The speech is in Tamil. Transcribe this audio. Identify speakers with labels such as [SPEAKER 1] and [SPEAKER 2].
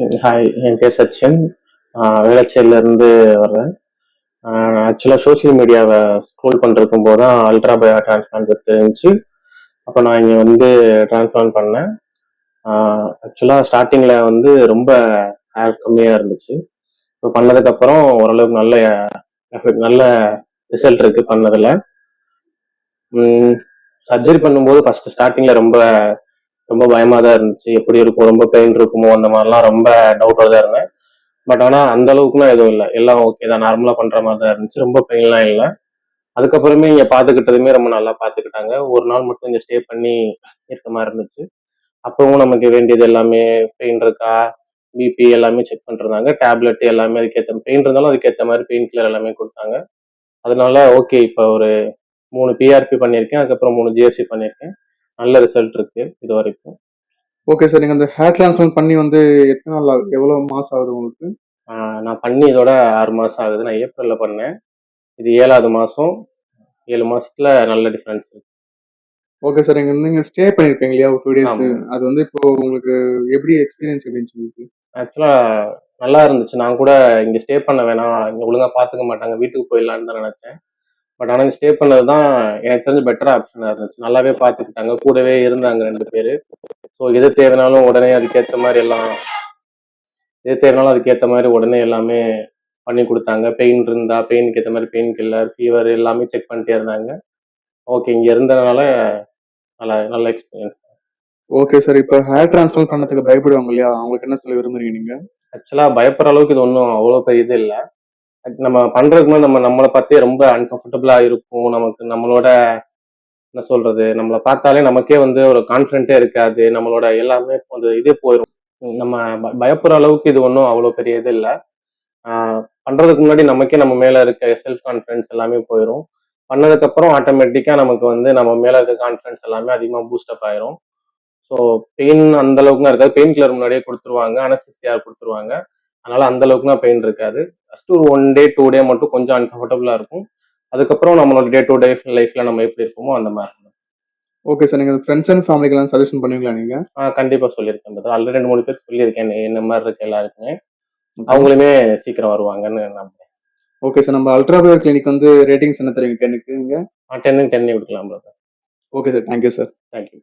[SPEAKER 1] ஹாய், என் பேர் சச்சின். வேளச்சேரியிலேருந்து வர்றேன். ஆக்சுவலாக சோஷியல் மீடியாவை ஸ்க்ரோல் பண்ணிருக்கும் போது தான் அல்ட்ரா பயா டிரான்ஸ்பிளான்ட் தெரிஞ்சு அப்போ நான் இங்கே வந்து டிரான்ஸ்பிளான்ட் பண்ணேன். ஆக்சுவலாக ஸ்டார்டிங்கில் வந்து ரொம்ப ஹேர் கம்மியாக இருந்துச்சு. இப்போ பண்ணதுக்கப்புறம் ஓரளவுக்கு நல்ல எஃபெக்ட், நல்ல ரிசல்ட் இருக்கு பண்ணதில். சர்ஜரி பண்ணும்போது ஃபர்ஸ்ட் ஸ்டார்டிங்கில் ரொம்ப ரொம்ப பயமாக தான் இருந்துச்சு. எப்படி இருக்கும், ரொம்ப பெயின் இருக்குமோ, அந்த மாதிரிலாம் ரொம்ப டவுட்டாக தான் இருந்தேன். பட் ஆனால் அந்த அளவுக்குலாம் எதுவும் இல்லை, எல்லாம் ஓகே தான், நார்மலாக பண்ணுற மாதிரி தான் இருந்துச்சு, ரொம்ப பெயின்லாம் இல்லை. அதுக்கப்புறமே இங்கே பார்த்துக்கிட்டதுமே ரொம்ப நல்லா பார்த்துக்கிட்டாங்க. ஒரு நாள் மட்டும் இங்கே ஸ்டே பண்ணி இருக்க மாதிரி இருந்துச்சு. அப்பவும் நமக்கு வேண்டியது எல்லாமே, பெயின் இருக்கா, பிபி எல்லாமே செக் பண்ணிருந்தாங்க. டேப்லெட் எல்லாமே அதுக்கேற்ற, பெயின் இருந்தாலும் அதுக்கேற்ற மாதிரி பெயின் கில்லர் எல்லாமே கொடுத்தாங்க. அதனால ஓகே, இப்போ ஒரு 3 பிஆர்பி பண்ணியிருக்கேன், அதுக்கப்புறம் 3 ஜிஎஃப்சி பண்ணியிருக்கேன். நல்ல ரிசல்ட் இருக்கு இது வரைக்கும்.
[SPEAKER 2] ஓகே சார், நீங்கள் அந்த ஹேர் டிரான்ஸ்பிளான்ட் பண்ணி வந்து எத்தனை நாள் ஆகுது, எவ்வளோ மாதம் ஆகுது உங்களுக்கு?
[SPEAKER 1] நான் பண்ணி இதோட 6 மாதம் ஆகுது. நான் ஏப்ரலில் பண்ணேன். இது 7வது மாதம். 7 மாசத்துல நல்ல டிஃபரன்ஸ் இருக்கு.
[SPEAKER 2] ஓகே சார், நீங்கள் ஸ்டே பண்ணியிருப்பீங்க இல்லையா ஒரு 2 டேஸ்?
[SPEAKER 1] ஆமா.
[SPEAKER 2] அது வந்து இப்போ உங்களுக்கு எப்படி எக்ஸ்பீரியன்ஸ் எப்படின்னு சொல்லிட்டு?
[SPEAKER 1] ஆக்சுவலா நல்லா இருந்துச்சு. நான் கூட இங்க ஸ்டே பண்ண வேணாம், இங்க ஒழுங்கா பாத்துக்க மாட்டாங்க, வீட்டுக்கு போயிடலான்னு தான் நினைச்சேன். பட் ஆனா இங்க ஸ்டே பண்ணது தான் எனக்கு தெரிஞ்ச பெட்டர் ஆப்ஷனா இருந்துச்சு. நல்லாவே பாத்துக்கிட்டாங்க, கூடவே இருந்தாங்க 2 பேரு. ஸோ எது தேவைனாலும் உடனே அதுக்கேற்ற மாதிரி எல்லாம், எது தேவைனாலும் அதுக்கேற்ற மாதிரி உடனே எல்லாமே பண்ணி கொடுத்தாங்க. பெயின் இருந்தா பெயினுக்கு ஏற்ற மாதிரி பெயின் கில்லர், ஃபீவர் எல்லாமே செக் பண்ணிட்டே இருந்தாங்க. ஓகே, இங்க இருந்ததுனால நல்ல நல்ல எக்ஸ்பீரியன்ஸ்.
[SPEAKER 2] ஓகே சார், இப்போ ஹேர் டிரான்ஸ்பிளான்ட் பண்ணதுக்கு பயப்படுவாங்க இல்லையா, அவங்களுக்கு என்ன சொல்ல விரும்புறீங்க நீங்க?
[SPEAKER 1] ஆக்சுவலா பயப்படுற அளவுக்கு இது ஒன்றும் அவ்வளோ பெரிய இது இல்லை. நம்ம பண்றதுக்கு முன்னாடி நம்மளை பார்த்தே ரொம்ப அன்கம்ஃபர்டபுளா இருக்கும். நமக்கு நம்மளோட என்ன சொல்றது, நம்மளை பார்த்தாலே நமக்கே வந்து ஒரு கான்ஃபிடென்ட்டே இருக்காது. நம்மளோட எல்லாமே அந்த இதே போயிடும். நம்ம பயப்படுற அளவுக்கு இது ஒன்றும் அவ்வளோ பெரிய இது இல்லை. பண்றதுக்கு முன்னாடி நமக்கே நம்ம மேல இருக்க செல்ஃப் கான்ஃபிடன்ஸ் எல்லாமே போயிடும். பண்ணதுக்கு அப்புறம் ஆட்டோமேட்டிக்கா நமக்கு வந்து நம்ம மேல இருக்க கான்ஃபிடன்ஸ் எல்லாமே அதிகமா பூஸ்டப் ஆயிரும். ஸோ பெயின் அந்த அளவுக்குலாம் இருக்காது. பெயின் கில்லர் முன்னாடியே கொடுத்துருவாங்க, அனஸ்தீசியா கொடுத்துருவாங்க. அதனால அந்த அளவுக்குலாம் பெயின் இருக்காது. ஃபர்ஸ்ட் ஒரு 1 டே 2 டே மட்டும் கொஞ்சம் அன்கம்ஃபர்டபுளா இருக்கும். அதுக்கப்புறம் நம்மளோட டே டு டே லைஃப்ல நம்ம எப்படி இருப்போமோ அந்த மாதிரி இருக்கும்.
[SPEAKER 2] ஓகே சார், நீங்கள் ஃப்ரெண்ட்ஸ் அண்ட் ஃபேமிலிக்கெல்லாம் சஜஷன் பண்ணுவீங்களா நீங்க?
[SPEAKER 1] கண்டிப்பா சொல்லியிருக்கேன். ஆல்ரெடி 2 3 பேர் சொல்லியிருக்கேன் என்ன மாதிரி இருக்கு எல்லாருக்குமே. அவங்களுமே சீக்கிரம் வருவாங்கன்னு நம்புறேன்.
[SPEAKER 2] ஓகே சார், நம்ம அல்ட்ரா பயா கிளினிக் வந்து ரேட்டிங்ஸ் என்ன தருவீங்க 10க்கு நீங்க?
[SPEAKER 1] 10க்கு 10 கொடுக்கலாம்.
[SPEAKER 2] Okay sir, thank you sir.
[SPEAKER 1] Thank you.